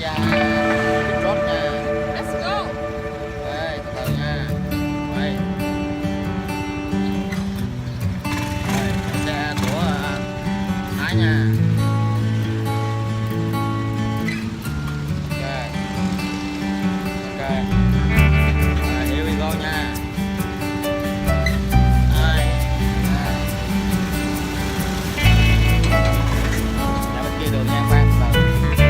ra pit road nha. Let's go. Ok, từ từ nha. Đây. Đây, xe của Thái nha. Ok. Ok. Rồi, here we go nha. Đây. Ra bên kia đường nha các bạn. Từ từ.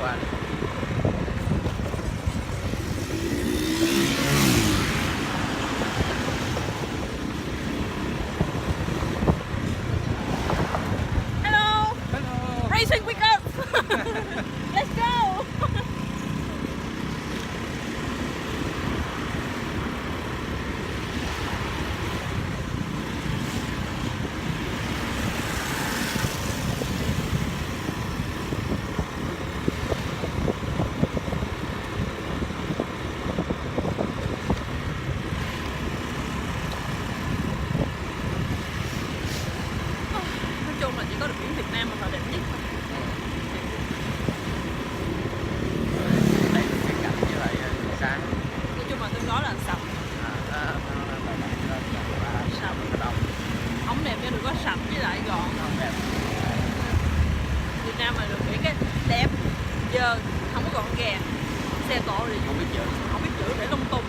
qua. Hello, Hello. racing with us. Let's go. Nói chung là chỉ có được biển Việt Nam mà là đẹp nhất thôi. Đây cái cảnh với lại sáng. Nói chung là tương đối là sạch. Sạch. Không đẹp nhưng được có sạch với lại gọn. Việt Nam mà được biển cái đẹp, dơ, không có gọn gàng. Xe cộ thì Không biết chữ. không biết chữ để lung tung.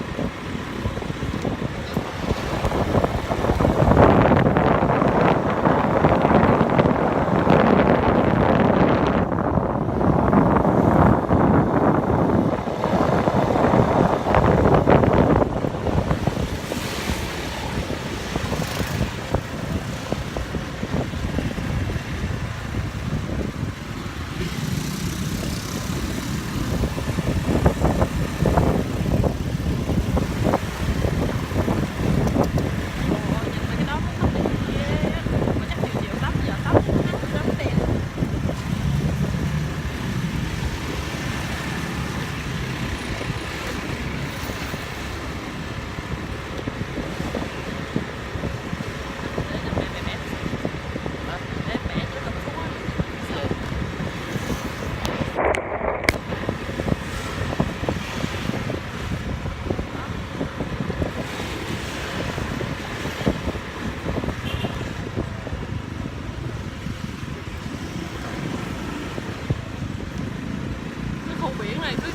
Khu biển này cái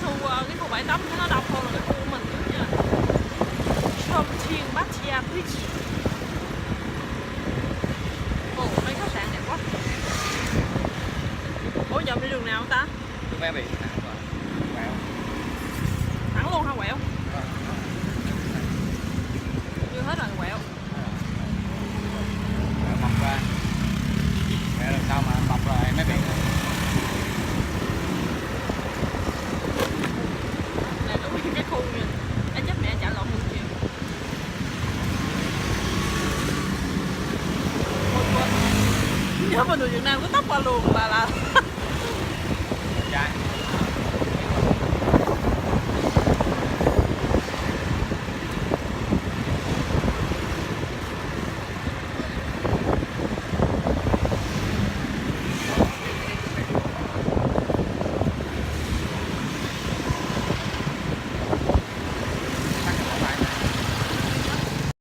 khu bãi tắm nó đông hơn là cái khu của mình nữa nha. Chongqing Pattaya Beach. Ồ, mấy khách sạn đẹp quá. Ủa giờ đi đường nào không ta? Tôi vé biển thẳng rồi. Quẹo. Thẳng luôn hả quẹo? Chưa hết rồi quẹo. Quẹo mọc ra. Quẹo lần sau mà mọc rồi mấy biển. Này đúng nguyên cái khu nha. Anh chắc mẹ trả lộn 1 triệu. Nhớ mà người Việt Nam cứ tóc qua luôn là Trái.